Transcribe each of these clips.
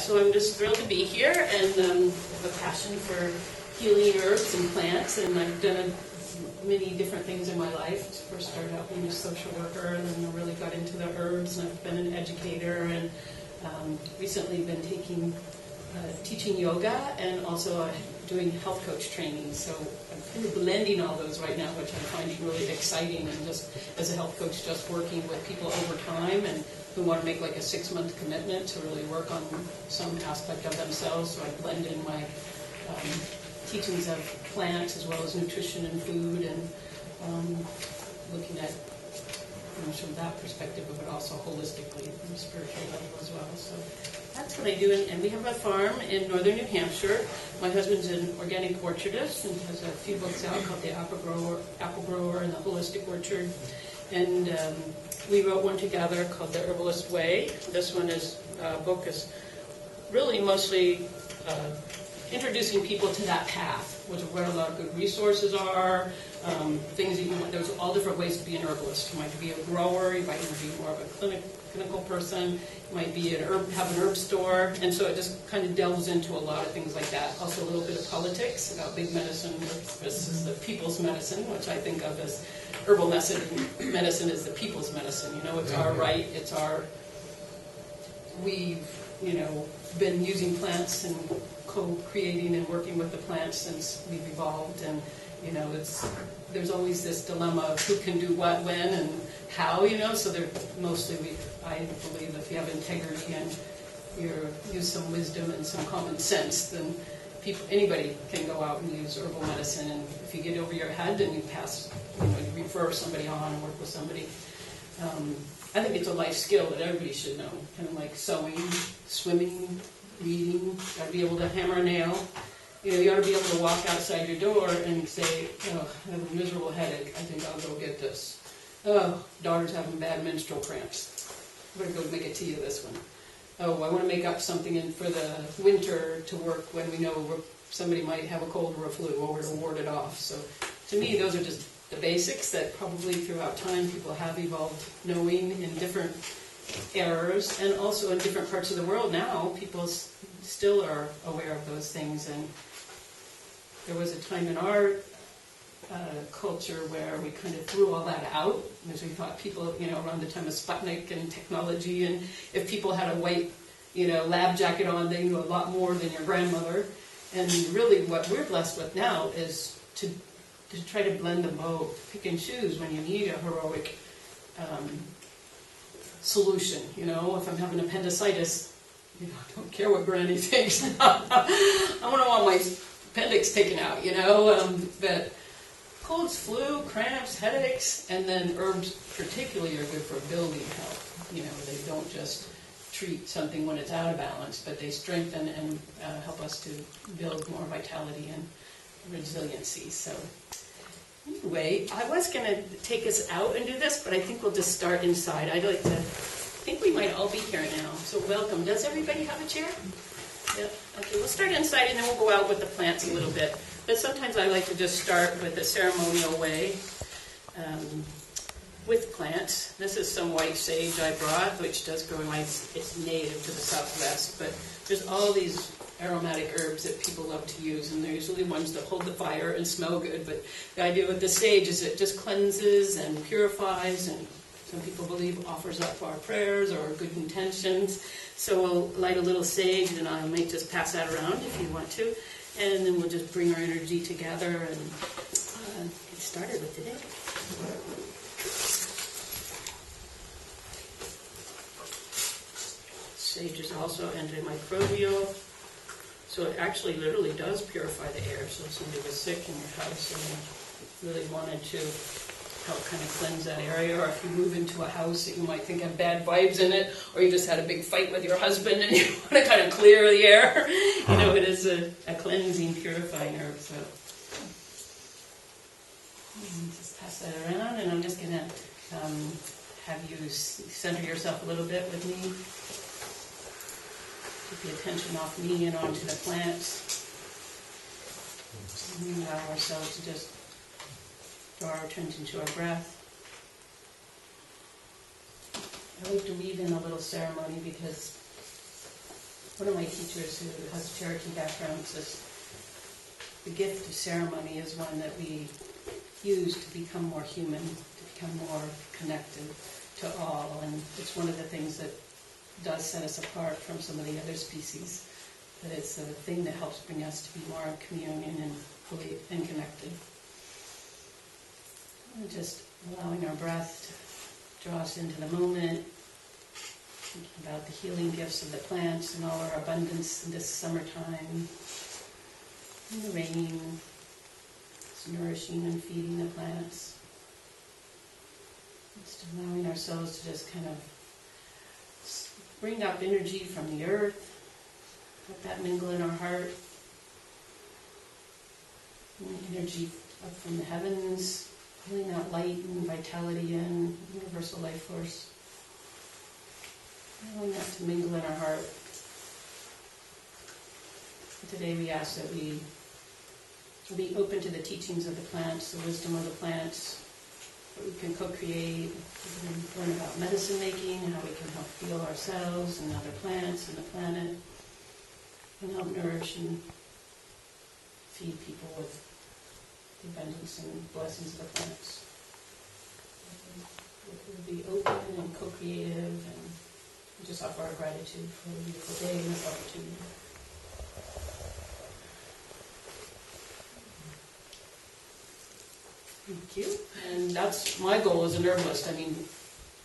So I'm just thrilled to be here, and have a passion for healing herbs and plants, and I've done many different things in my life. First started out being a social worker, and then I really got into the herbs, and I've been an educator, and recently been teaching yoga, and also doing health coach training. So I'm kind of blending all those right now, which I'm finding really exciting, and just as a health coach, just working with people over time and who want to make like a 6-month commitment to really work on some aspect of themselves. So I blend in my teachings of plants as well as nutrition and food, and looking at from that perspective, but also holistically from a spiritual level as well. So that's what I do. And we have a farm in northern New Hampshire. My husband's an organic orchardist and has a few books out called The Apple Grower and The Holistic Orchard. And we wrote one together called The Herbalist Way. This book is really mostly introducing people to that path, where a lot of good resources are, things that you want. There's all different ways to be an herbalist. You might be a grower, you might be more of a clinical person, you might be have an herb store, and so it just kind of delves into a lot of things like that. Also a little bit of politics about big medicine versus the people's medicine, which I think of as herbal medicine is the people's medicine. It's our right, we've been using plants and co-creating and working with the plants since we've evolved, and there's always this dilemma of who can do what, when, and how. So I believe if you have integrity and you use some wisdom and some common sense, then anybody can go out and use herbal medicine. And if you get over your head and you refer somebody on and work with somebody. I think it's a life skill that everybody should know, kind of like sewing, swimming, reading. Got to be able to hammer a nail. You ought to be able to walk outside your door and say, "Oh, I have a miserable headache. I think I'll go get this. Oh, daughter's having bad menstrual cramps. I'm going to go make a tea of this one. Oh, I want to make up something for the winter to work when we know somebody might have a cold or a flu, or to ward it off." So to me, those are just the basics that probably throughout time people have evolved knowing in different eras, and also in different parts of the world now people still are aware of those things. And there was a time in our culture where we kind of threw all that out, because we thought people, around the time of Sputnik and technology, and if people had a white, lab jacket on, they knew a lot more than your grandmother. And really what we're blessed with now is to try to blend them both, pick and choose when you need a heroic solution. If I'm having appendicitis, I don't care what Granny thinks. I want my appendix taken out, but colds, flu, cramps, headaches, and then herbs particularly are good for building health. They don't just treat something when it's out of balance, but they strengthen and help us to build more vitality and resiliency. So anyway, I was going to take us out and do this, but I think we'll just start inside. I think we might all be here now, so welcome. Does everybody have a chair? Yeah. Okay, we'll start inside and then we'll go out with the plants a little bit. But sometimes I like to just start with a ceremonial way with plants. This is some white sage I brought, which does grow it's native to the Southwest, but there's all these aromatic herbs that people love to use, and they're usually ones that hold the fire and smell good. But the idea with the sage is it just cleanses and purifies, and some people believe offers up our prayers or good intentions. So we'll light a little sage, and I may just pass that around if you want to, and then we'll just bring our energy together and get started with today. Sage is also antimicrobial. So it actually literally does purify the air. So if somebody was sick in your house and you really wanted to help kind of cleanse that area, or if you move into a house that you might think have bad vibes in it, or you just had a big fight with your husband and you want to kind of clear the air, it is a cleansing, purifying herb. So just pass that around, and I'm just going to have you center yourself a little bit with me. Keep the attention off me and onto the plants. And we allow ourselves to just draw our attention to our breath. I like to weave in a little ceremony because one of my teachers who has a Cherokee background says the gift of ceremony is one that we use to become more human, to become more connected to all, and it's one of the things that does set us apart from some of the other species, that it's a thing that helps bring us to be more in communion and connected. And just allowing our breath to draw us into the moment, thinking about the healing gifts of the plants and all our abundance in this summertime, and the rain, it's nourishing and feeding the plants. Just allowing ourselves to just kind of bring up energy from the earth, let that mingle in our heart, and energy up from the heavens, pulling that light and vitality in, universal life force. Allowing that to mingle in our heart. And today we ask that we be open to the teachings of the plants, the wisdom of the plants, that we can co-create, we can learn about medicine making, how we can help heal ourselves and other plants and the planet, and help nourish and feed people with the abundance and blessings of the plants. We'll be open and co-creative, and just offer our gratitude for a beautiful day and this opportunity. Thank you. And that's my goal as an herbalist. I mean,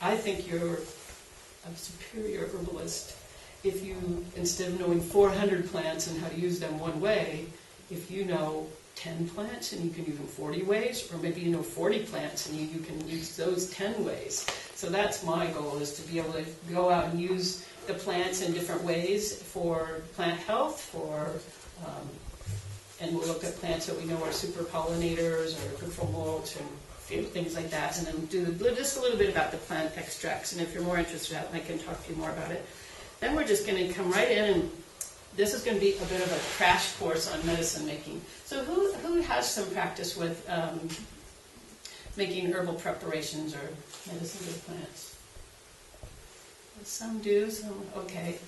I think you're a superior herbalist if you, instead of knowing 400 plants and how to use them one way, if you know 10 plants and you can use them 40 ways, or maybe you know 40 plants and you can use those 10 ways. So that's my goal, is to be able to go out and use the plants in different ways for plant health, and we'll look at plants that we know are super pollinators or good for mulch and things like that, and then do just a little bit about the plant extracts. And if you're more interested, I can talk to you more about it. Then we're just going to come right in, and this is going to be a bit of a crash course on medicine making. So who has some practice with making herbal preparations or medicine with plants? Some do, some, okay.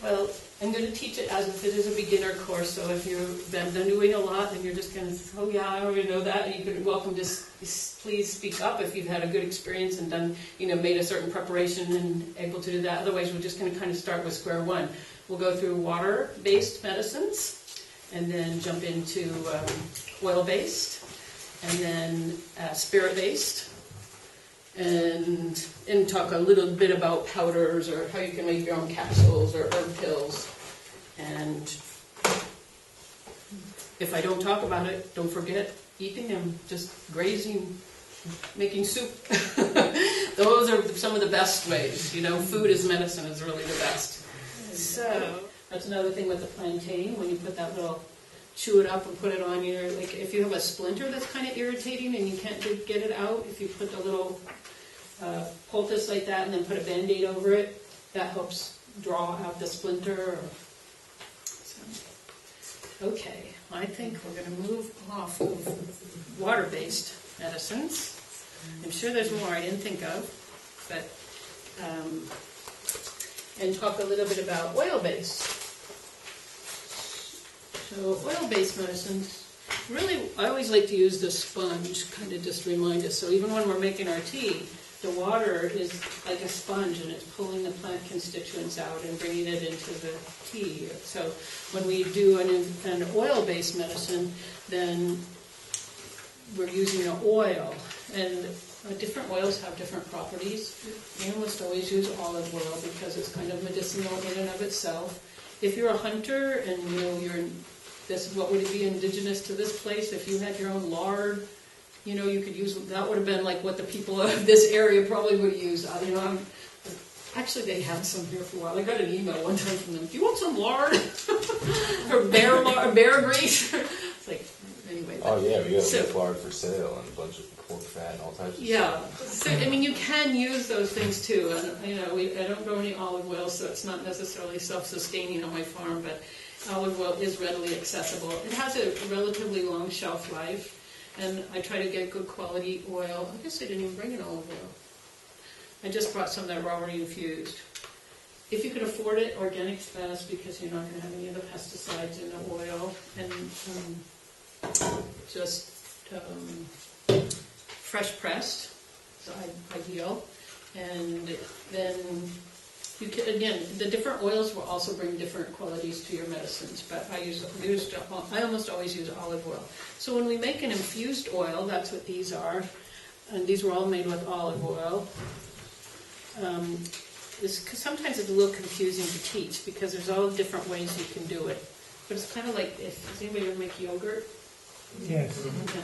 Well, I'm going to teach it as if it is a beginner course, so if you've been doing a lot and you're just going to, oh yeah, I already know that, and you're welcome to please speak up if you've had a good experience and done, made a certain preparation and able to do that. Otherwise, we're just going to kind of start with square one. We'll go through water-based medicines, and then jump into oil-based, and then spirit-based, and talk a little bit about powders, or how you can make your own capsules or herb pills. And if I don't talk about it, don't forget eating them, just grazing, making soup. Those are some of the best ways. Food as medicine is really the best. So that's another thing with the plantain, when you put that little, chew it up and put it on your, like if you have a splinter that's kind of irritating and you can't get it out, if you put a little poultice like that and then put a Band-Aid over it, that helps draw out the splinter. Okay, I think we're going to move off of water-based medicines. I'm sure there's more I didn't think of, but and talk a little bit about oil-based. So oil-based medicines, really, I always like to use the sponge, kind of just remind us. So even when we're making our tea, the water is like a sponge, and it's pulling the plant constituents out and bringing it into the tea. So when we do an oil-based medicine, then we're using an oil, and different oils have different properties. You almost always use olive oil because it's kind of medicinal in and of itself. If you're a hunter and what would it be indigenous to this place? If you had your own lard, you could use, that would have been like what the people of this area probably would have used. Actually, they had some here for a while. I got an email one time from them. Do you want some lard? Or bear grease? It's like, anyway. Oh yeah, we got lard for sale and a bunch of pork fat and all types of stuff. So, you can use those things too. And, I don't grow any olive oil, so it's not necessarily self-sustaining on my farm, but olive oil is readily accessible. It has a relatively long shelf life, and I try to get good quality oil. I guess I didn't even bring an olive oil. I just brought some that were already infused. if you can afford it, organic's best because you're not going to have any of the pesticides in the oil, and just fresh pressed is ideal. And then you can, again, the different oils will also bring different qualities to your medicines, but I almost always use olive oil. So when we make an infused oil, that's what these are, and these were all made with olive oil. Sometimes it's a little confusing to teach because there's all different ways you can do it. But it's kind of like, does anybody ever make yogurt? Yes. Okay.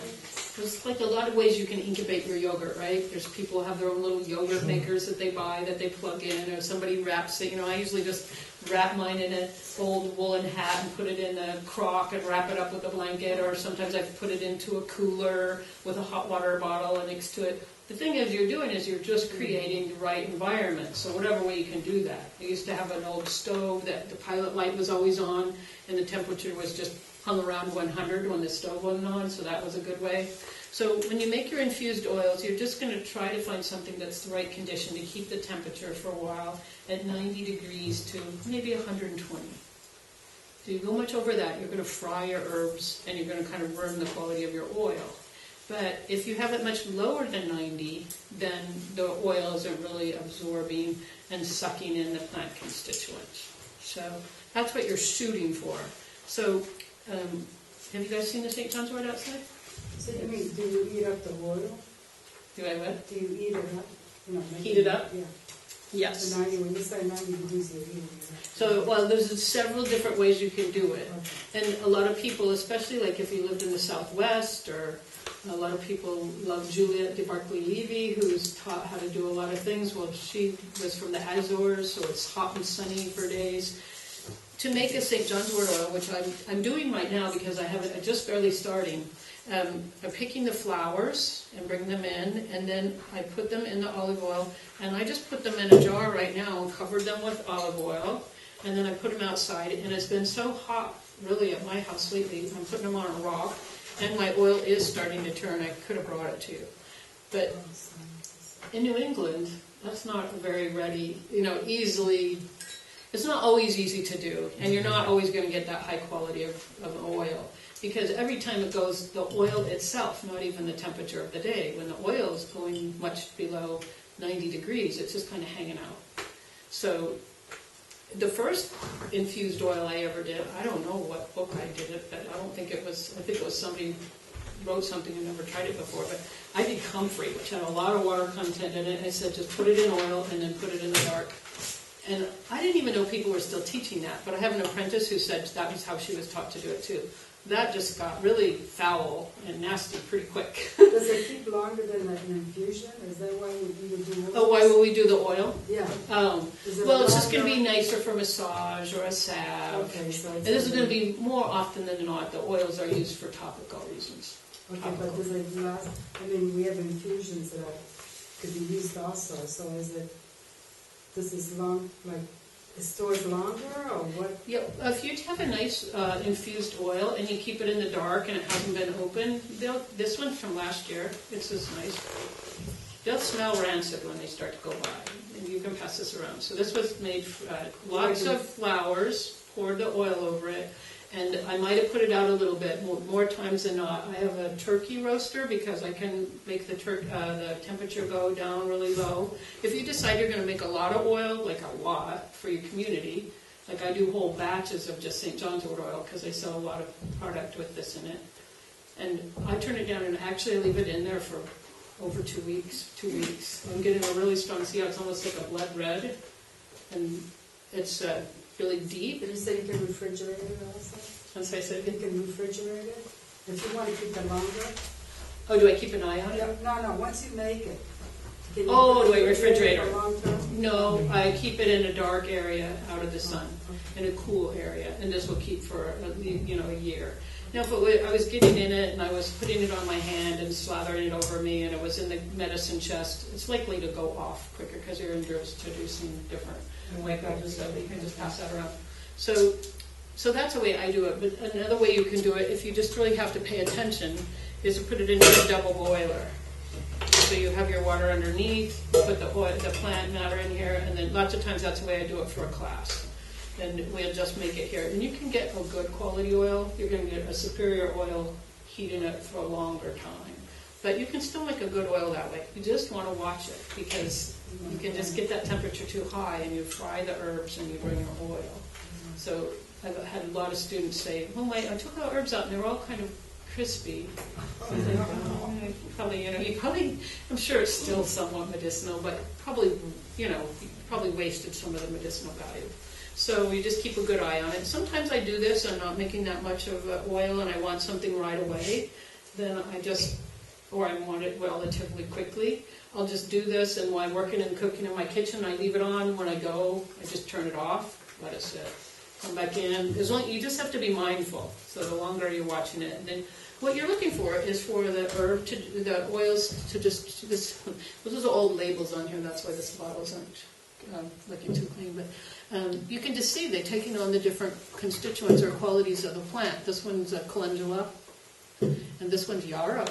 There's like a lot of ways you can incubate your yogurt, right? There's people who have their own little yogurt makers that they buy, that they plug in, or somebody wraps it. I usually just wrap mine in an old woolen hat and put it in a crock and wrap it up with a blanket, or sometimes I put it into a cooler with a hot water bottle and next to it. The thing you're just creating the right environment, so whatever way you can do that. I used to have an old stove that the pilot light was always on, and the temperature was just hung around 100 when the stove wasn't on, so that was a good way. So when you make your infused oils, you're just going to try to find something that's the right condition to keep the temperature for a while at 90 degrees to maybe 120. If you go much over that, you're going to fry your herbs, and you're going to kind of ruin the quality of your oil. But if you have it much lower than 90, then the oil isn't really absorbing and sucking in the plant constituents. So that's what you're shooting for. So have you guys seen the St. John's wort outside? So do you eat up the oil? Do I what? Do you eat it up? Heat it up? Yeah. Yes. So 90, when you say 90 degrees, you're heating it up. So, well, there's several different ways you can do it. Okay. And a lot of people, especially like if you lived in the Southwest, or a lot of people love Juliette de Barclay-Levy, who's taught how to do a lot of things. Well, she was from the Azores, so it's hot and sunny for days. To make a St. John's wort oil, which I'm doing right now because I'm just barely starting, I'm picking the flowers and bring them in, and then I put them in the olive oil, and I just put them in a jar right now and covered them with olive oil, and then I put them outside, and it's been so hot really at my house lately, I'm putting them on a rock, and my oil is starting to turn. I could have brought it to you. But in New England, that's not very ready, easily. It's not always easy to do, and you're not always going to get that high quality of oil. Because every time it goes, the oil itself, not even the temperature of the day, when the oil is going much below 90 degrees, it's just kind of hanging out. So the first infused oil I ever did, I don't know what book I did it, but I think it was somebody wrote something and never tried it before, but I did comfrey, which had a lot of water content in it. I said just put it in oil and then put it in the dark. And I didn't even know people were still teaching that, but I have an apprentice who said that was how she was taught to do it too. That just got really foul and nasty pretty quick. Does it keep longer than an infusion? Is that why you would do oil? Oh, why will we do the oil? Yeah. Well, it's just going to be nicer for massage or a salve. Okay, so and this is going to be more often than not, the oils are used for topical reasons. Okay, but does it last? We have infusions that could be used also, so does this it stores longer, or what? Yeah, if you have a nice infused oil and you keep it in the dark and it hasn't been opened, this one's from last year. It's just nice. They'll smell rancid when they start to go by, and you can pass this around. So this was made lots of flowers, poured the oil over it, and I might have put it out a little bit more times than not. I have a turkey roaster because I can make the temperature go down really low. If you decide you're going to make a lot of oil, like a lot for your community, like I do whole batches of just St. John's wort oil because I sell a lot of product with this in it. And I turn it down and actually leave it in there for over 2 weeks. I'm getting a really strong, see how it's almost like a blood red, and it's really deep. Did you say you can refrigerate it also? Once I said you can refrigerate it if you want to keep it longer. Oh, do I keep an eye on it? No. Once you make it. Do I refrigerate it? Long term? No, I keep it in a dark area out of the sun, in a cool area, and this will keep for a year. Now, if I was getting in it and I was putting it on my hand and slathering it over me, and it was in the medicine chest, it's likely to go off quicker because you're introducing different wake-ups, so you can just pass that around. So that's the way I do it. But another way you can do it, if you just really have to pay attention, is to put it into a double boiler. So you have your water underneath, you put the oil, the plant matter in here, and then lots of times that's the way I do it for a class. And we'll just make it here. And you can get a good quality oil. You're going to get a superior oil heating it for a longer time. But you can still make a good oil that way. You just want to watch it because you can just get that temperature too high and you fry the herbs and you bring your oil. So I've had a lot of students say, oh, I took the herbs out and they're all kind of crispy. So I think, probably, I'm sure it's still somewhat medicinal, but probably, you probably wasted some of the medicinal value. So you just keep a good eye on it. Sometimes I do this, I'm not making that much of oil and I want something right away. Then or I want it relatively quickly. I'll just do this, and while I'm working and cooking in my kitchen, I leave it on. When I go, I just turn it off, let it sit. Come back in. You just have to be mindful. So the longer you're watching it, and then what you're looking for is for the oils to just those are old labels on here. That's why this bottle isn't looking too clean. But you can just see they're taking on the different constituents or qualities of the plant. This one's a calendula, and this one's yarrow,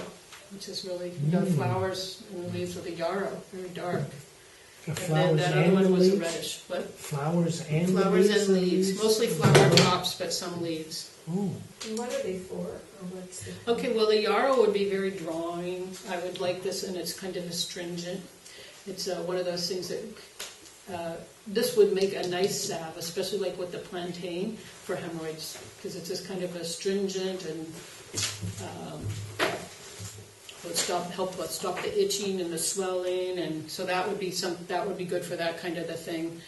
which is really the flowers and the leaves of the yarrow, very dark. The And flowers then that other and one the was a leaves? reddish. What? Flowers and Flowers the and leaves. Mostly flower tops, but some leaves. Oh. And what are they for? Or what's the Okay, well the yarrow would be very drawing. I would like this, and it's kind of astringent. It's one of those things that this would make a nice salve, especially like with the plantain for hemorrhoids, because it's just kind of astringent and help stop the itching and the swelling, and so that would be good for that kind of the thing.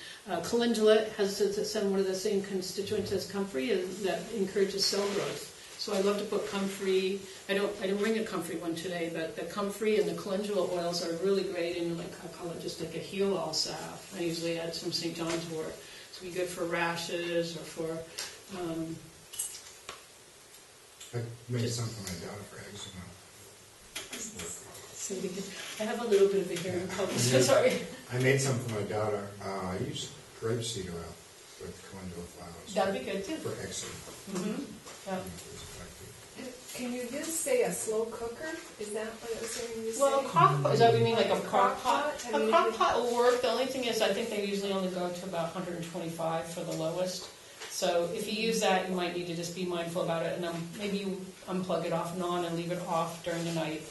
Calendula has one of the same constituents as comfrey, that encourages cell growth. So I love to put comfrey. I don't bring a comfrey one today, but the comfrey and the calendula oils are really great, and I call it just like a heal-all salve. I usually add some St. John's wort. It's be good for rashes or for. I made some for my daughter for eczema. I have a little bit of a hearing problem, so sorry. I made some for my daughter. I used grapeseed oil with calendula flowers. That'd be good too. For eczema. Mm-hmm. Yeah. Can you use, say, a slow cooker? Is that what I was hearing you say? Well, crock pot, is that what you mean, like a crock pot? I mean, A crock pot will work. The only thing is, I think they usually only go to about 125 for the lowest. So if you use that, you might need to just be mindful about it, and maybe you unplug it off and on and leave it off during the night.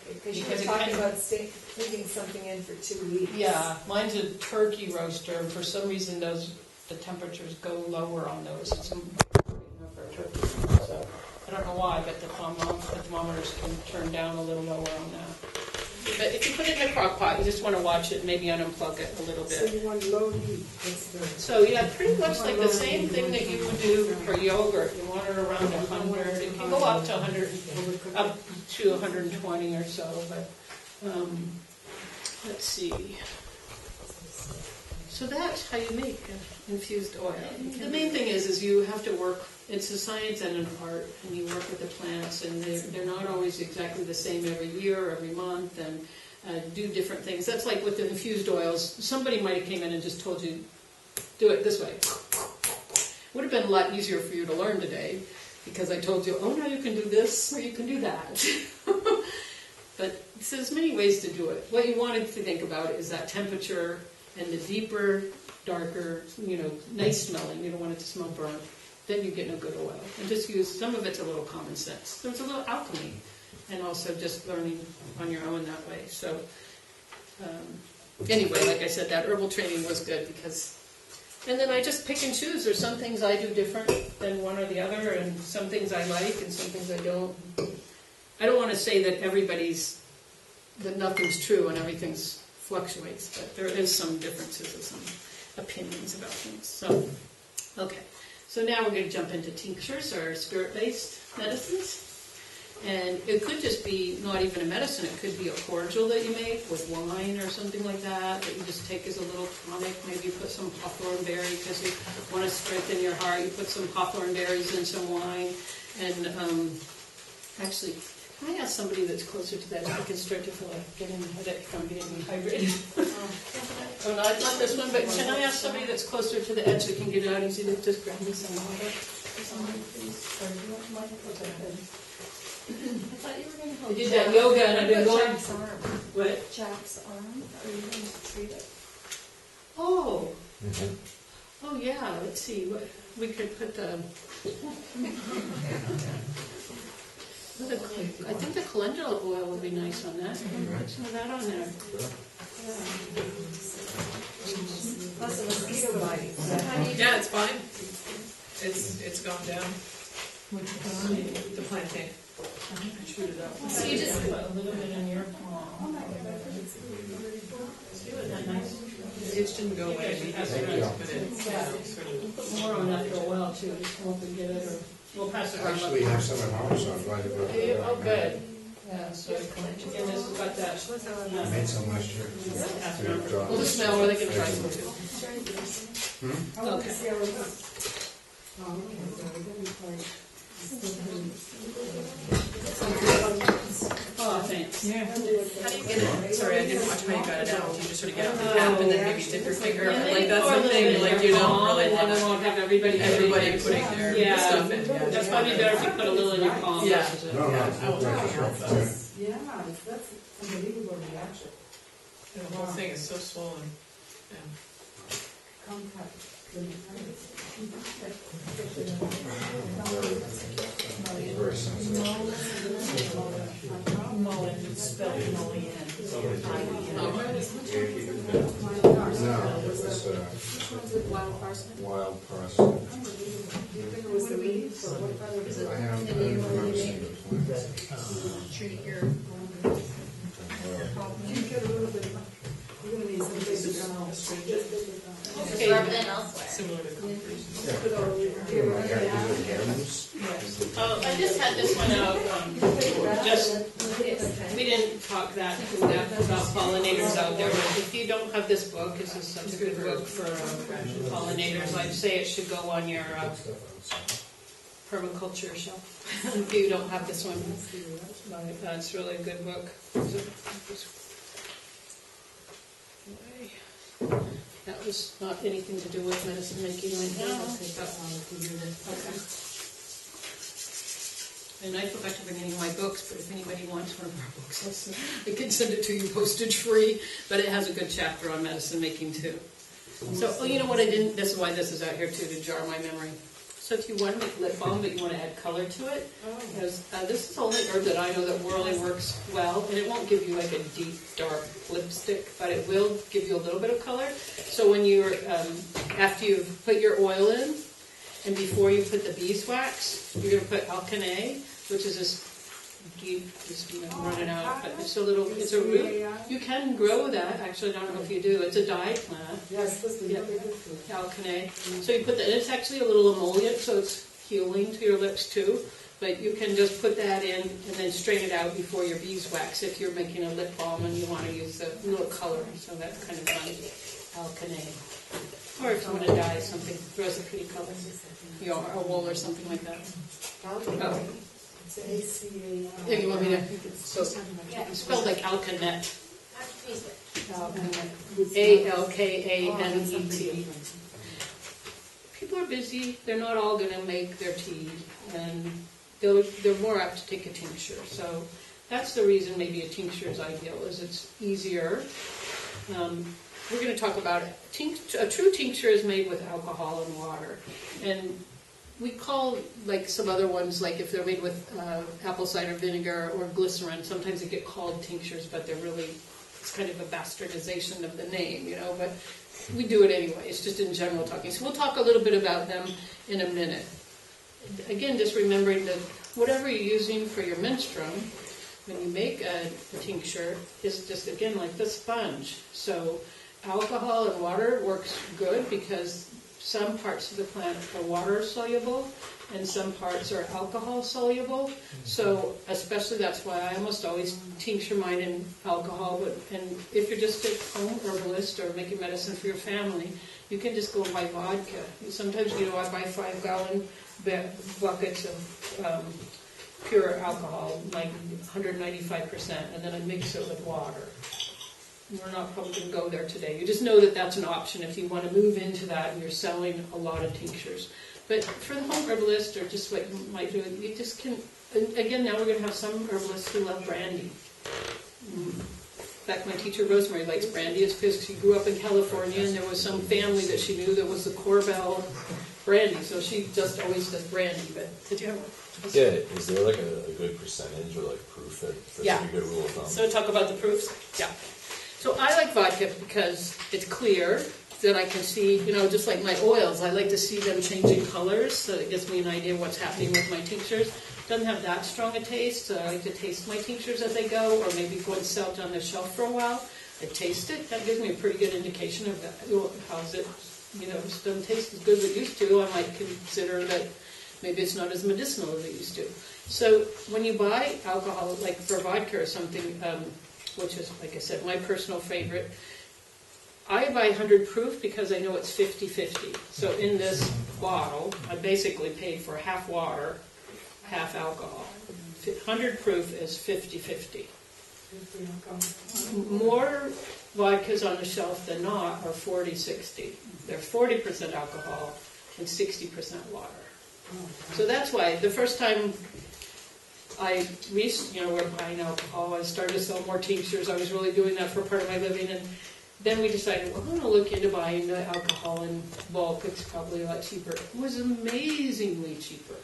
Because you were talking about leaving something in for 2 weeks. Yeah, mine's a turkey roaster, and for some reason the temperatures go lower on those. It's for a turkey, so I don't know why, but the thermometers can turn down a little lower on that. But if you put it in a crock pot, you just want to watch it, maybe unplug it a little bit. So you want low heat. So yeah, pretty much like the same thing that you would do for yogurt. You want it around 100. It can go up to 100, up to 120 or so. But let's see. So that's how you make infused oil. The main thing is you have to work. It's a science and an art, and you work with the plants, and they're not always exactly the same every year or every month, and do different things. That's like with the infused oils. Somebody might have came in and just told you, do it this way. Would have been a lot easier for you to learn today, because I told you, oh, no, you can do this, or you can do that. But so there's many ways to do it. What you wanted to think about is that temperature, and the deeper, darker, nice smelling. You don't want it to smell burnt. Then you get a good oil. And just use, some of it's a little common sense. There's a little alchemy, and also just learning on your own that way. So anyway, like I said, that herbal training was good because, and then I just pick and choose. There's some things I do different than one or the other, and some things I like and some things I don't. I don't want to say that that nothing's true and everything fluctuates, but there is some differences and some opinions about things. So, okay. So now we're going to jump into tinctures, or spirit-based medicines. And it could just be not even a medicine. It could be a cordial that you make with wine or something like that you just take as a little tonic. Maybe you put some hawthorn berry because you want to strengthen your heart. You put some hawthorn berries in some wine. And actually, can I ask somebody that's closer to that? I can start to feel like getting a headache from getting dehydrated. Oh, no, not this one, but can I ask somebody that's closer to the edge that can get it out easy to just grab me some water? Somebody, please. Sorry, do you want mine? Okay, good. thought you were going to I help. did that yoga and I've been going. Jack's arm. What? Jack's arm. Are you going to treat it? Oh. Oh yeah. Let's see. What we could put the. I think the calendula oil would be nice on that. Put some of that on there. Plus a mosquito bite. Yeah, it's fine. It's gone down. The plantain. Shoot it up. So you just put a little bit in your palm. It didn't go away immediately, but it's sort of. Put more on that for a while too. Just hope we get it, or we'll pass it I around. actually have some at home, so I'm glad about Do you? that. Oh, good. Yeah. So and this has got that. I made some last year. Well, the smell, or they can try some too. I want to Okay. see how it looks. Oh, okay, so it didn't quite. Oh, thanks. How do you get it? Sorry, I didn't watch how you got it out. You just sort of get out the tap and then maybe dip your finger. And then Like you that's pour a the little thing. bit in Like your you don't palm, really and then want I won't have everybody putting their Yeah. stuff in. That's probably better if you put a little in your palm. Yeah. versus No, it. no, it's not like this. Yeah, that's unbelievable reaction. The whole thing is so swollen. Yeah. Compact. Very sensitive. Mullen, it's spelled Mullen. No, it's Wild parsnip. wild parsnip. You think it was the leaves or what kind of is it? I have, I don't remember seeing the plant. treat your You get a little bit, you're gonna need some basic Okay. rub it in elsewhere. Similar to comfort. Put all your, Oh, I just had this one out. We didn't talk that in depth about pollinators out there, but if you don't have this book, this is such a good book for pollinators. I'd say it should go on your permaculture shelf. If you don't have this one, that's really a good book. That was not anything to do with medicine making right now. Okay. And I forgot to bring any of my books, but if anybody wants one of our books, I can send it to you postage free. But it has a good chapter on medicine making too. So, oh, you know what I didn't, this is why this is out here too, to jar my memory. So if you want to make lip balm, but you want to add color to it, because this is the only herb that I know that really works well, and it won't give you like a deep, dark lipstick, but it will give you a little bit of color. So when you're, after you've put your oil in, and before you put the beeswax, you're going to put alkanet, which is this deep, just, I'm running out, but it's a little, it's a root. You can grow that, actually, I don't know if you do, it's a dye plant. Yes, this is really good food. Alkanet. So you put that, and it's actually a little emollient, so it's healing to your lips too. But you can just put that in and then strain it out before your beeswax if you're making a lip balm and you want to use a little color. So that's kind of fun. Alkanet. Or if you want to dye something, throws a pretty color. You know, or wool or something like that. Oh. It's A-C-A. If you want me to, so it's spelled like alkanet. A-L-K-A-N-E-T. People are busy. They're not all going to make their tea, and they're more apt to take a tincture. So that's the reason maybe a tincture is ideal, is it's easier. We're going to talk about it. A true tincture is made with alcohol and water, and we call, like some other ones, like if they're made with apple cider vinegar or glycerin, sometimes they get called tinctures, but they're really, it's kind of a bastardization of the name, you know, but we do it anyway. It's just in general talking. So we'll talk a little bit about them in a minute. Again, just remembering that whatever you're using for your menstruum, when you make a tincture, is just, again, like the sponge. So alcohol and water works good because some parts of the plant are water soluble and some parts are alcohol soluble. So especially that's why I almost always tincture mine in alcohol. And if you're just a home herbalist or making medicine for your family, you can just go and buy vodka. Sometimes, I buy 5-gallon buckets of pure alcohol, like 195%, and then I mix it with water. We're not probably going to go there today. You just know that that's an option if you want to move into that and you're selling a lot of tinctures. But for the home herbalist, or just what you might do, you just can, again, now we're going to have some herbalists who love brandy. In fact, my teacher Rosemary likes brandy. It's because she grew up in California, and there was some family that she knew that was the Corbel brandy, so she just always does brandy. But did you have? Yeah, is there like a good percentage or like proof that's Yeah. a good rule of thumb? So talk about the proofs? Yeah. So I like vodka because it's clear, that I can see, just like my oils, I like to see them changing colors, so it gives me an idea of what's happening with my tinctures. Doesn't have that strong a taste, so I like to taste my tinctures as they go, or maybe go and sell it on the shelf for a while. I taste it, that gives me a pretty good indication of that. How's it, if it doesn't taste as good as it used to, I might consider that maybe it's not as medicinal as it used to. So when you buy alcohol, like for vodka or something, which is, like I said, my personal favorite, I buy 100 proof because I know it's 50-50. So in this bottle, I basically paid for half water, half alcohol. 100 proof is 50-50. More vodkas on the shelf than not are 40-60. They're 40% alcohol and 60% water. So that's why the first time I we're buying alcohol, I started to sell more tinctures. I was really doing that for part of my living, and then we decided, well, I'm going to look into buying the alcohol in bulk. It's probably a lot cheaper. It was amazingly cheaper.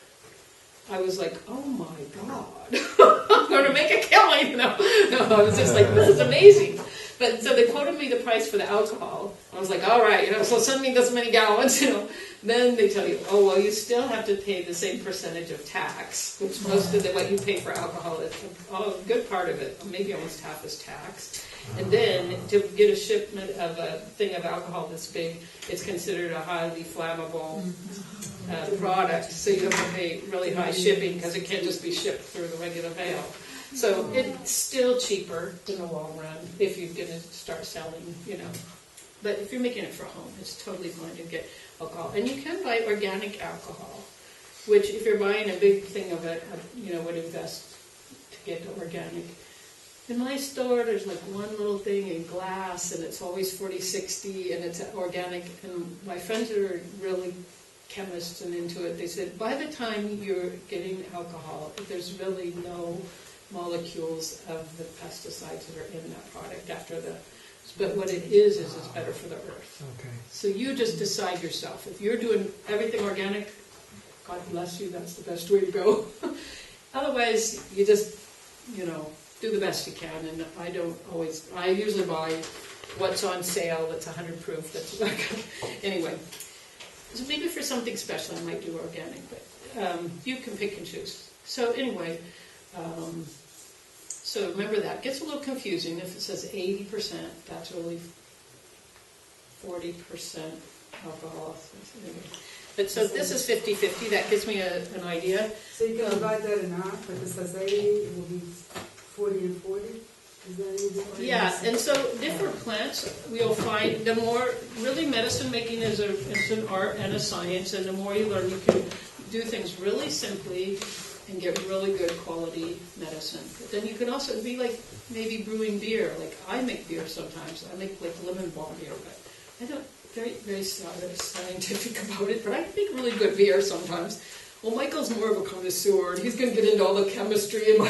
I was like, oh my God, I'm going to make a killing. No, I was just like, this is amazing. But so they quoted me the price for the alcohol. I was like, all right, so send me this many gallons, Then they tell you, oh, well, you still have to pay the same percentage of tax, which most of what you pay for alcohol is a good part of it, maybe almost half is tax. And then to get a shipment of a thing of alcohol this big, it's considered a highly flammable product, so you have to pay really high shipping because it can't just be shipped through the regular mail. So it's still cheaper in the long run if you're going to start selling, But if you're making it for home, it's totally fine to get alcohol. And you can buy organic alcohol, which if you're buying a big thing of it, would invest to get organic. In my store, there's like one little thing in glass, and it's always 40-60, and it's organic. And my friends that are really chemists and into it, they said, by the time you're getting alcohol, there's really no molecules of the pesticides that are in that product after the... But what it is it's better for the earth. Okay. So you just decide yourself. If you're doing everything organic, God bless you, that's the best way to go. Otherwise, you just, do the best you can. And I usually buy what's on sale that's 100 proof. That's anyway. So maybe for something special I might do organic, but you can pick and choose. So anyway, so remember that. It gets a little confusing if it says 80%, that's really 40% alcohol. But so this is 50-50, that gives me an idea. So you can divide that in half, but this says 80, it will be 40 and 40? Is that any different? Yeah, and so different plants, we'll find, the more, really medicine making is an art and a science, and the more you learn, you can do things really simply and get really good quality medicine. But then you can also be like maybe brewing beer. Like I make beer sometimes. I make like lemon balm beer, but I don't very scientific about it. But I make really good beer sometimes. Well, Michael's more of a connoisseur. He's going to get into all the chemistry and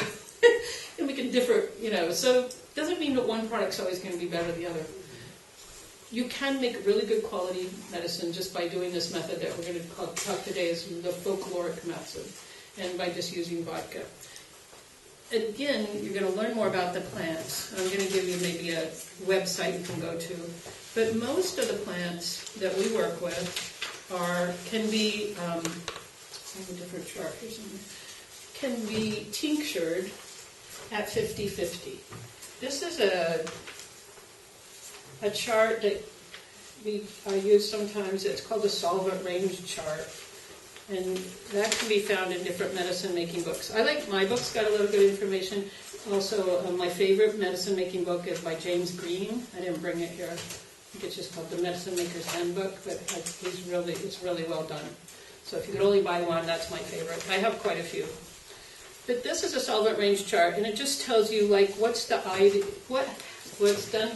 and we can differ. So it doesn't mean that one product's always going to be better than the other. You can make really good quality medicine just by doing this method that we're going to talk today is the folkloric method. And by just using vodka. Again, you're going to learn more about the plants. I'm going to give you maybe a website you can go to. But most of the plants that we work with can be, I have a different chart here somewhere, can be tinctured at 50-50. This is a chart that I use sometimes. It's called the solvent range chart. And that can be found in different medicine-making books. I like my book's got a little good information. Also, my favorite medicine-making book is by James Green. I didn't bring it here. I think it's just called The Medicine Maker's Handbook, but it's really well done. So if you could only buy one, that's my favorite. I have quite a few. But this is a solvent range chart, and it just tells you like what's done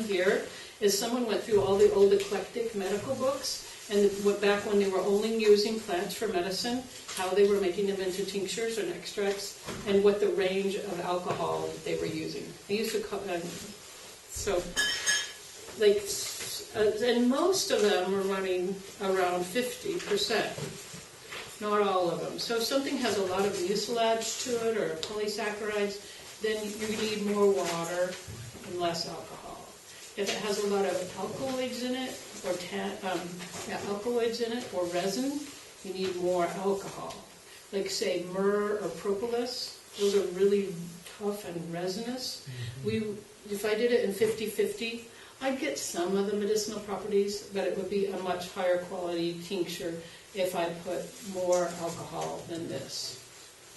here is someone went through all the old eclectic medical books and back when they were only using plants for medicine, how they were making them into tinctures and extracts, and what the range of alcohol that they were using. They used to call, and most of them were running around 50%. Not all of them. So if something has a lot of mucilage to it or polysaccharides, then you need more water and less alcohol. If it has a lot of alkaloids in it, or resin, you need more alcohol. Like say myrrh or propolis, those are really tough and resinous. If I did it in 50-50, I'd get some of the medicinal properties, but it would be a much higher quality tincture if I put more alcohol than this.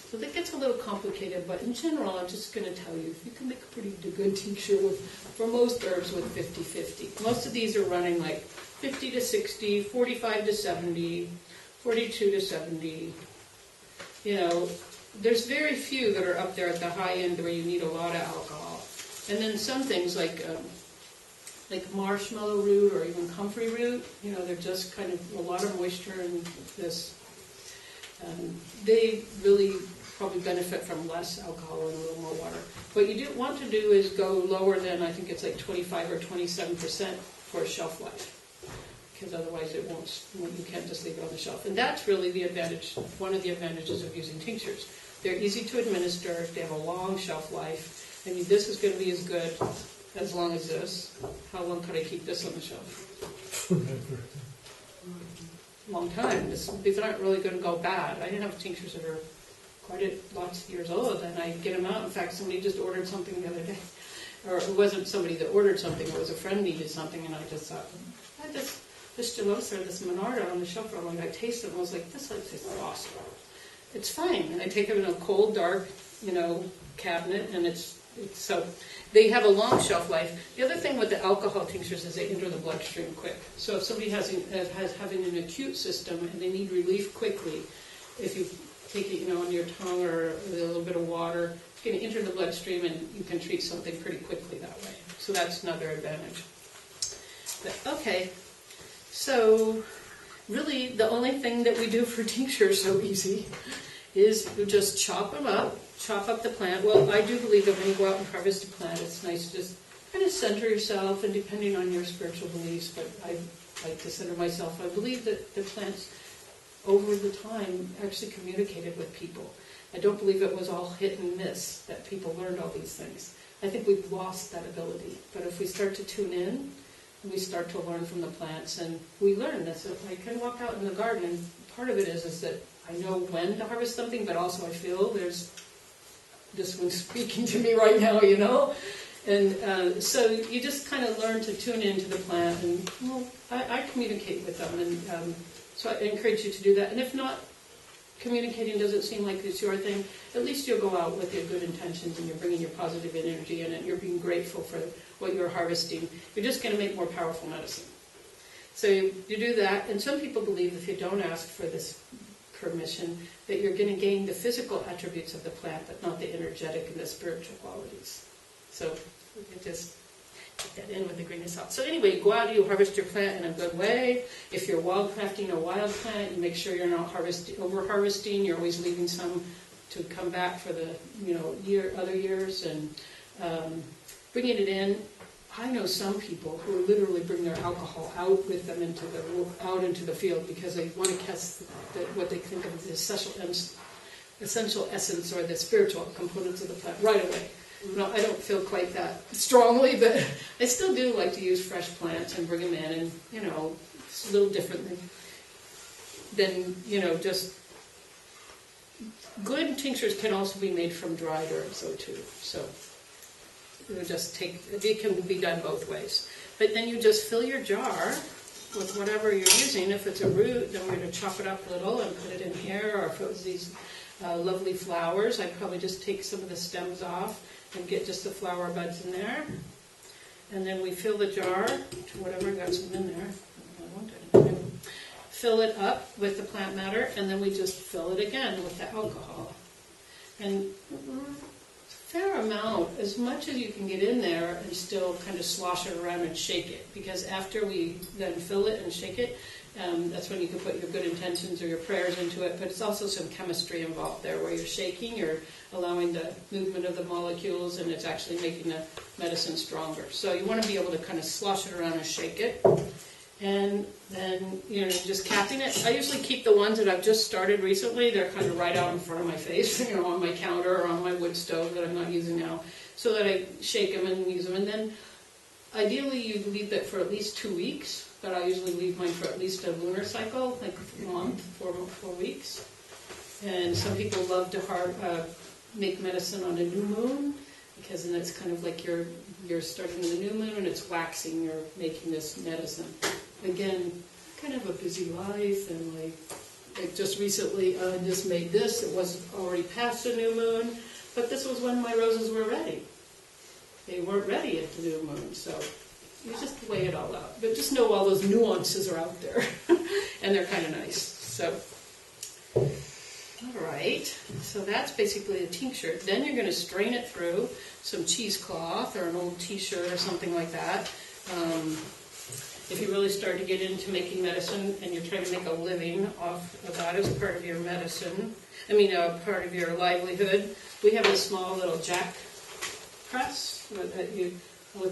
So that gets a little complicated, but in general, I'm just going to tell you, you can make a pretty good tincture for most herbs with 50-50. Most of these are running like 50 to 60, 45 to 70, 42 to 70. You know, there's very few that are up there at the high end where you need a lot of alcohol. And then some things like marshmallow root or even comfrey root, you know, they're just kind of a lot of moisture in this. They really probably benefit from less alcohol and a little more water. What you do want to do is go lower than, I think it's like 25 or 27% for shelf life, because otherwise it won't, you can't just leave it on the shelf. And that's really the advantage, one of the advantages of using tinctures. They're easy to administer, they have a long shelf life. I mean, this is going to be as good as long as this. How long could I keep this on the shelf? Long time. These aren't really going to go bad. I didn't have tinctures that are lots of years old, and I get them out. In fact, somebody just ordered something the other day. Or it wasn't somebody that ordered something, it was a friend needed something, and I just thought, I had this Gelosa, this Monarda on the shelf for a long time. I tasted it, and I was like, this is awesome. It's fine. And I take it in a cold, dark, cabinet, and so they have a long shelf life. The other thing with the alcohol tinctures is they enter the bloodstream quick. So if somebody has having an acute system and they need relief quickly, if you take it, on your tongue or with a little bit of water, it's going to enter the bloodstream and you can treat something pretty quickly that way. So that's another advantage. But okay, so really the only thing that we do for tinctures so easy is you just chop them up. Chop up the plant. Well, I do believe that when you go out and harvest a plant, it's nice to just kind of center yourself, and depending on your spiritual beliefs, but I like to center myself. I believe that the plants, over the time, actually communicated with people. I don't believe it was all hit and miss, that people learned all these things. I think we've lost that ability. But if we start to tune in, and we start to learn from the plants, and we learn this. If I can walk out in the garden, and part of it is that I know when to harvest something, but also I feel there's this one's speaking to me right now, And so you just kind of learn to tune into the plant, and I communicate with them, and so I encourage you to do that. And if not, communicating doesn't seem like it's your thing, at least you'll go out with your good intentions, and you're bringing your positive energy in it, and you're being grateful for what you're harvesting. You're just going to make more powerful medicine. So you do that, and some people believe if you don't ask for this permission, that you're going to gain the physical attributes of the plant, but not the energetic and the spiritual qualities. So you can just take that in with the grain of salt. So anyway, you go out, you harvest your plant in a good way. If you're wild crafting a wild plant, you make sure you're not over harvesting. You're always leaving some to come back for the other years, and bringing it in. I know some people who literally bring their alcohol out with them into the field because they want to catch what they think of as the essential essence or the spiritual components of the plant right away. No, I don't feel quite that strongly, but I still do like to use fresh plants and bring them in, and it's a little different than just good tinctures can also be made from dried herbs though too. So it can be done both ways. But then you just fill your jar with whatever you're using. If it's a root, then we're going to chop it up a little and put it in here. Or if it was these lovely flowers, I'd probably just take some of the stems off and get just the flower buds in there. And then we fill the jar to whatever, got some in there. Fill it up with the plant matter, and then we just fill it again with the alcohol. And fair amount, as much as you can get in there and still kind of slosh it around and shake it. Because after we then fill it and shake it, That's when you can put your good intentions or your prayers into it, but it's also some chemistry involved there where you're shaking, you're allowing the movement of the molecules, and it's actually making the medicine stronger. So you want to be able to kind of slosh it around and shake it. And then, just capping it. I usually keep the ones that I've just started recently. They're kind of right out in front of my face, on my counter or on my wood stove that I'm not using now, so that I shake them and use them. And then ideally you leave it for at least 2 weeks. But I usually leave mine for at least a lunar cycle, like a month, 4 weeks. And some people love to make medicine on a new moon, because then it's kind of like you're starting the new moon and it's waxing, you're making this medicine. Again, kind of a busy life, and like just recently I just made this. It was already past the new moon, but this was when my roses were ready. They weren't ready at the new moon, so you just weigh it all out. But just know all those nuances are out there. And they're kind of nice. So, all right. So that's basically a tincture. Then you're going to strain it through some cheesecloth or an old t-shirt or something like that. If you really start to get into making medicine and you're trying to make a living off of that as part of your medicine, part of your livelihood, we have a small little jack press with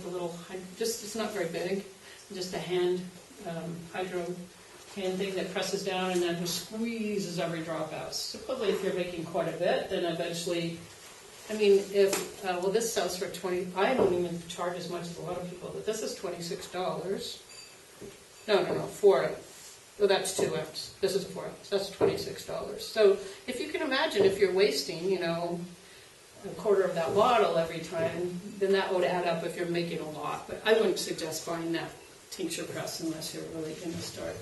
a little, it's not very big, just a hydro hand thing that presses down and then just squeezes every drop out. Supposedly if you're making quite a bit, then eventually, this sells for $20, I don't even charge as much as a lot of people, but this is $26. No, 4 ounce. Oh, that's 2 ounce. This is a 4 ounce. That's $26. So if you can imagine, if you're wasting, a quarter of that bottle every time, then that would add up if you're making a lot. But I wouldn't suggest buying that tincture press unless you're really going to start.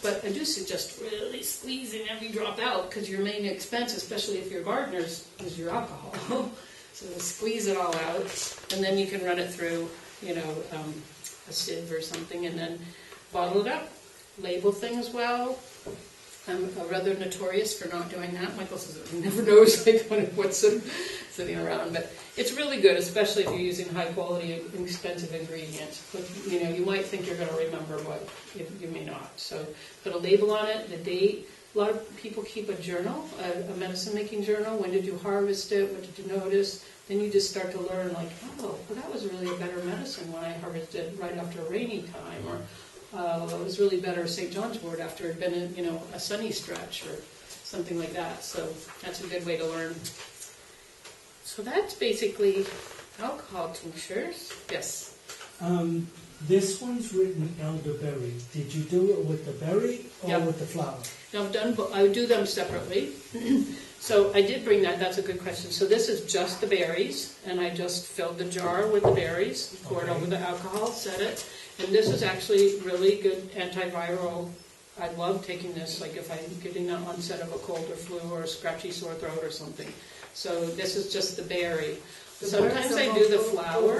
But I do suggest really squeezing every drop out, because your main expense, especially if you're gardeners, is your alcohol. So squeeze it all out, and then you can run it through, a sieve or something, and then bottle it up. Label things well. I'm rather notorious for not doing that. Michael says he never knows what's sitting around, but it's really good, especially if you're using high quality, expensive ingredients. But, you might think you're going to remember, but you may not. So put a label on it, the date. A lot of people keep a journal, a medicine making journal. When did you harvest it? What did you notice? Then you just start to learn, that was really a better medicine when I harvested right after a rainy time, or it was really better St. John's wort after it had been a sunny stretch or something like that. So that's a good way to learn. So that's basically alcohol tinctures. Yes? This one's written elderberry. Did you do it with the berry or with the flower? No, I do them separately. So I did bring that. That's a good question. So this is just the berries, and I just filled the jar with the berries, poured over the alcohol, set it. And this is actually really good antiviral. I love taking this, like if I'm getting the onset of a cold or flu or a scratchy sore throat or something. So this is just the berry. Sometimes I do the flower.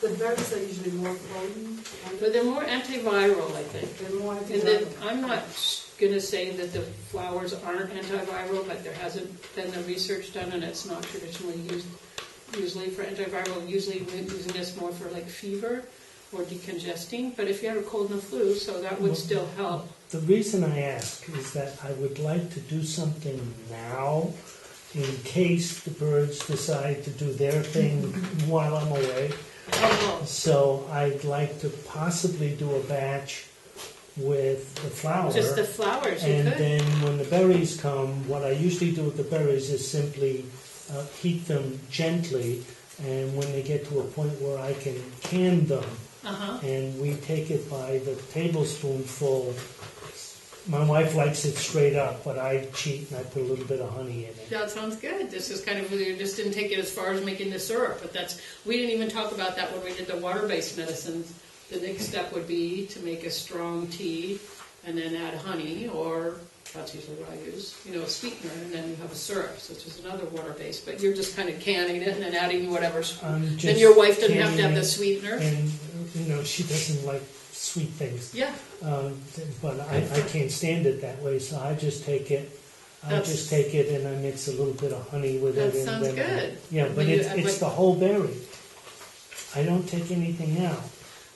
The berries are usually more potent. But they're more antiviral, I think. They're more antiviral. And then I'm not going to say that the flowers aren't antiviral, but there hasn't been the research done, and it's not traditionally used usually for antiviral. Usually we're using this more for like fever or decongesting, but if you have a cold and a flu, so that would still help. The reason I ask is that I would like to do something now in case the birds decide to do their thing while I'm away. Oh, So I'd like to possibly do a batch with the flower. just the flowers, you And could. then when the berries come, what I usually do with the berries is simply heat them gently, and when they get to a point where I can can them, and we take it by the tablespoonful. My wife likes it straight up, but I cheat and I put a little bit of honey in it. That sounds good. This is kind of, we just didn't take it as far as making the syrup, but we didn't even talk about that when we did the water-based medicines. The next step would be to make a strong tea and then add honey, or that's usually what I use, a sweetener, and then you have a syrup, which is another water-based, but you're just kind of canning it and then adding whatever. Then your wife doesn't have to have the sweetener. And, she doesn't like sweet things. Yeah. But I can't stand it that way, so I just take it. And I mix a little bit of honey with it. That sounds good. Yeah, but it's the whole berry. I don't take anything out.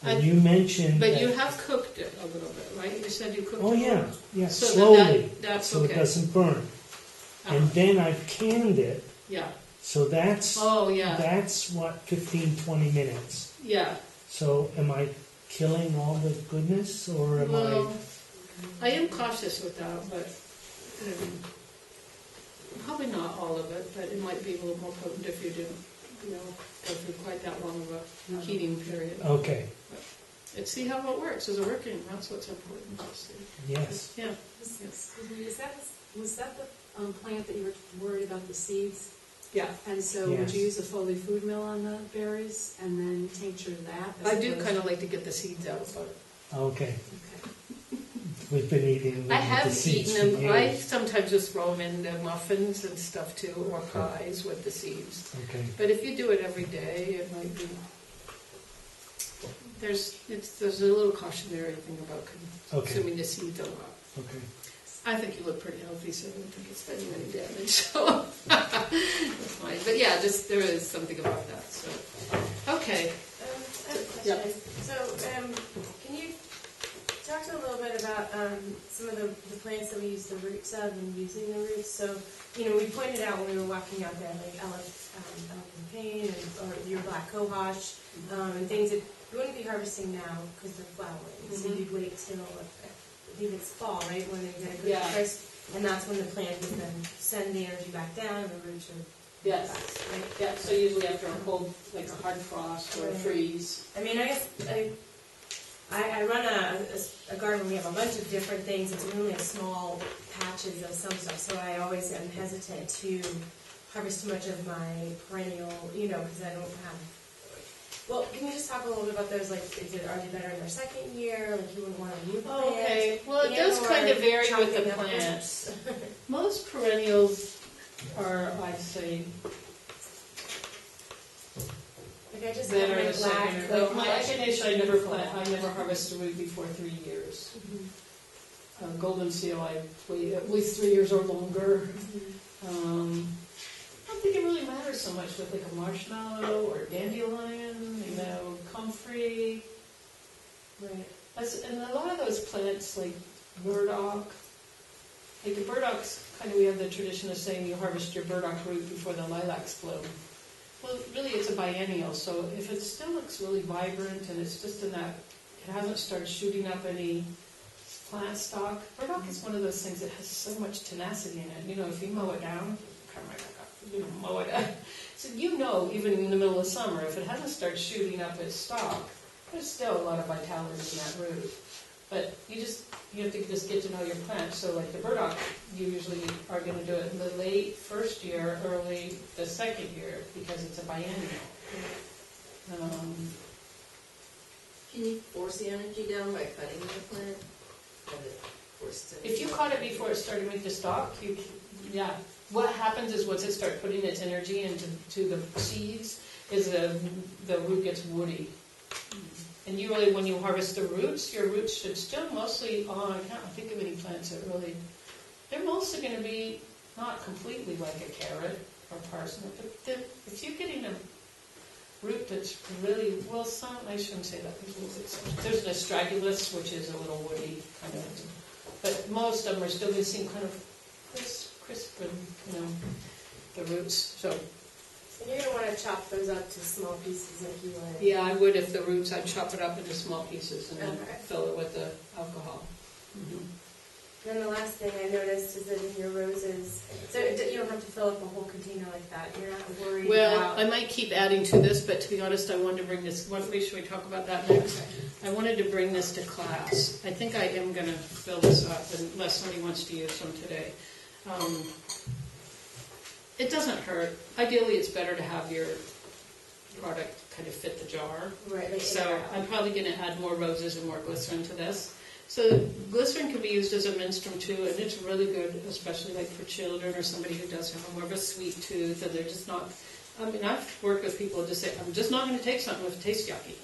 And you mentioned But that- you have cooked it a little bit, right? You said you cooked it. Oh, yeah, yeah, So then slowly, that's so it okay. doesn't burn. And Uh-huh. then I've canned it, Yeah. so that's, Oh, yeah. that's what, 15, 20 minutes. Yeah. So am I killing all the goodness, or am Well, I am cautious with that, but probably not all of it, but it might be a little more potent if you didn't, go through quite that long of a heating period. Okay, And see how it works. Is it working? That's what's important to see. yes. Yeah. Excuse me, was that the plant that you were worried about the seeds? Yeah. And so would Yes. you use a Foley food mill on the berries and then tincture that? as I do opposed- kind of like to get the seeds out, but Okay, Okay. we've been eating I the have seeds eaten for them. I years. sometimes just throw them into muffins and stuff too, or pies with the seeds. Okay, But if you do it every day, it might be. There's a little cautionary thing about consuming the seeds a lot. okay. I think you look pretty healthy, so I don't think it's done you any damage. So that's fine. But yeah, just there is something about that. So okay. I have a Yeah. question. So, can you talk to a little bit about some of the plants that we use the roots of and using the roots? So, we pointed out when we were walking out there, like elephant pain or your black cohosh, and things that you wouldn't be harvesting now because they're flowering. So you'd wait till, I think it's fall, right, when they get a good Yeah. price, and that's when the plant can then send the energy back down and the roots are Yes. fast, right? Yeah. So usually after a cold, like a hard frost or a Right. freeze. I mean, I guess I run a garden. We have a bunch of different things. It's only a small patches of some stuff, so I always am hesitant to harvest too much of my perennial, because I don't have. Well, can you just talk a little bit about those? Like, are they better in their second year? Like, you wouldn't want a new plant? Okay. Well, it does kind of vary with the chopping up plants. roots? Most perennials are, I'd say, Like, I just better have in my the black second. coat. Like my echinacea, I never harvest a root before 3 years. Golden seal, I wait at least 3 years or longer. I don't think it really matters so much with like a marshmallow or dandelion, comfrey. Right. And a lot of those plants, like burdock, like the burdocks, we have the tradition of saying you harvest your burdock root before the lilacs bloom. Well, really it's a biennial, so if it still looks really vibrant and it's just in that, it hasn't started shooting up any plant stock. Burdock is one of those things that has so much tenacity in it. If you mow it down, mow it up. So even in the middle of summer, if it hasn't started shooting up its stalk, there's still a lot of vitality in that root. But you have to just get to know your plant. So like the burdock, you usually are going to do it in the late first year, early the second year, because it's a biennial. Can you force the energy down by cutting the plant? If you caught it before it started to make the stalk, what happens is once it starts putting its energy into the seeds, is the root gets woody. And usually when you harvest the roots, your roots should still mostly, I can't think of any plants that really, they're mostly going to be not completely like a carrot or parsnip, but if you're getting a root that's really, I shouldn't say that, there's an astragalus, which is a little woody kind of, but most of them are still going to seem kind of crisp and, the roots, so. And you're going to want to chop those up to small pieces like you would. Yeah, I would if the roots, I'd chop it up into small pieces and then Okay. fill it with the alcohol. And then the last thing I noticed is that in your roses, so you don't have to fill up a whole container like that. You're not worried Well, about. I might keep adding to this, but to be honest, I wanted to bring this, should we talk about that next? I wanted to bring this to class. I think I am going to fill this up unless somebody wants to use some today. It doesn't hurt. Ideally, it's better to have your product kind of fit the jar. Right, like So in or out. I'm probably going to add more roses and more glycerin to this. So glycerin can be used as a menstruum too, and it's really good, especially like for children or somebody who does have more of a sweet tooth, and they're just not. I've worked with people who just say, I'm just not going to take something if it tastes yucky.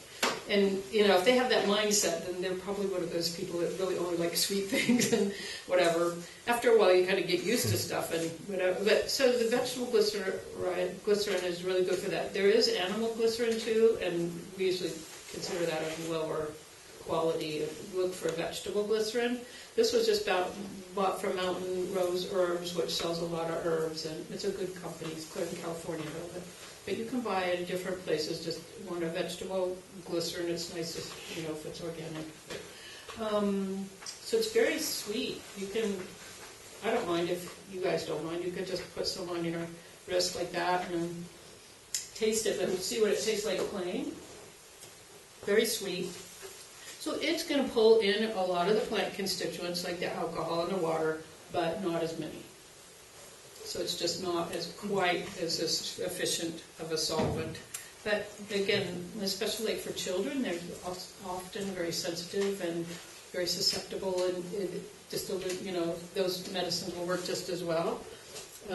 And, if they have that mindset, then they're probably one of those people that really only like sweet things and whatever. After a while, you kind of get used to stuff and whatever. But so the vegetable glycerin is really good for that. There is animal glycerin too, and we usually consider that a lower quality. Look for vegetable glycerin. This was just bought from Mountain Rose Herbs, which sells a lot of herbs, and it's a good company. It's clear in California, though. But you can buy it at different places. Just want a vegetable glycerin. It's nice, if it's organic. So it's very sweet. You can. I don't mind if you guys don't mind. You could just put some on your wrist like that and taste it. But see what it tastes like plain. Very sweet. So it's going to pull in a lot of the plant constituents, like the alcohol and the water, but not as many. So it's just not as quite as efficient of a solvent. But again, especially for children, they're often very sensitive and very susceptible, and just those medicines will work just as well. I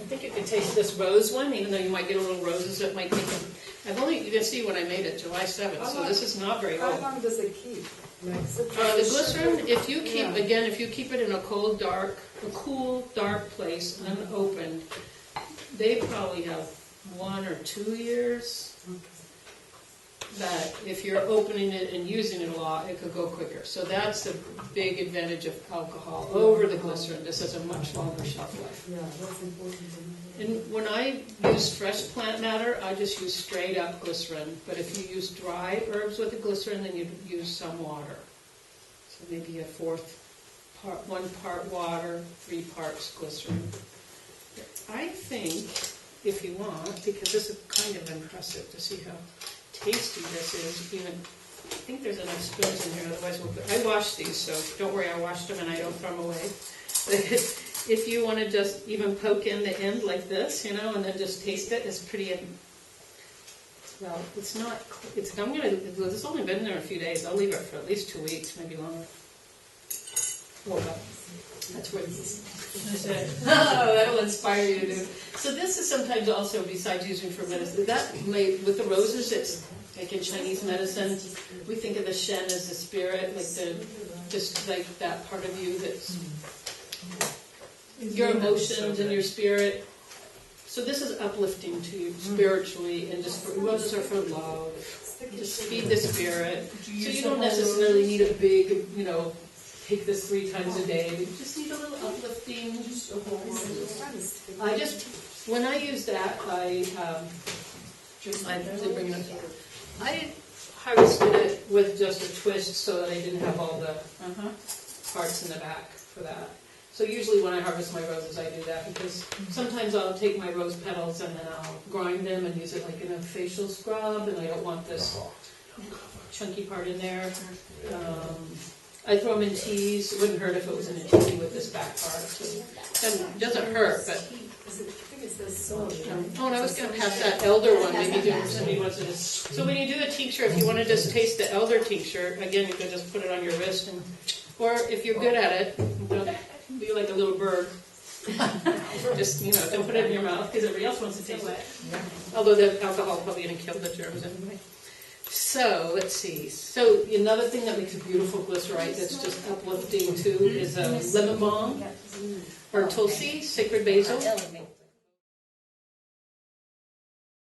think you can taste this rose one, even though you might get a little roses. It might take. You can see when I made it, July 7th. So this is not very old. How long does it keep? The glycerin, if you keep it in a cool, dark place, unopened, they probably have 1 or 2 years. But if you're opening it and using it a lot, it could go quicker. So that's the big advantage of alcohol over the glycerin. This has a much longer shelf life. Yeah, that's important to know. And when I use fresh plant matter, I just use straight up glycerin. But if you use dry herbs with the glycerin, then you use some water. So maybe 1 part water, 3 parts glycerin. I think, if you want, because this is kind of impressive to see how tasty this is. I think there's enough spoons in here, otherwise I washed these, so don't worry, I washed them and I don't throw them away. If you want to just even poke in the end like this, and then just taste it, it's pretty. Well, it's not. This has only been there a few days. I'll leave it for at least 2 weeks, maybe longer. Well, that's what that'll inspire you to do. So this is sometimes also, besides using for medicine, with the roses, it's like in Chinese medicine, we think of the Shen as the spirit, just like that part of you that's your emotions and your spirit. So this is uplifting to you spiritually, and roses are for love. Just feed the spirit. So you don't necessarily need a big, take this 3 times a day. You just need a little uplifting. When I use that, I harvested it with just a twist so that I didn't have all the parts in the back for that. So usually when I harvest my roses, I do that because sometimes I'll take my rose petals and then I'll grind them and use it like in a facial scrub, and I don't want this chunky part in there. I throw them in teas. It wouldn't hurt if it was in a tea with this back part. So it doesn't hurt, but. Oh, and I was going to pass that elder one. Maybe somebody wants to. So when you do a tincture, if you want to just taste the elder tincture, again, you can just put it on your wrist, or if you're good at it, be like a little bird. Just don't put it in your mouth because everybody else wants to taste it. Although the alcohol is probably going to kill the germs anyway. So, let's see. So, another thing that makes a beautiful glycerite that's just uplifting too is lemon balm or tulsi, sacred basil.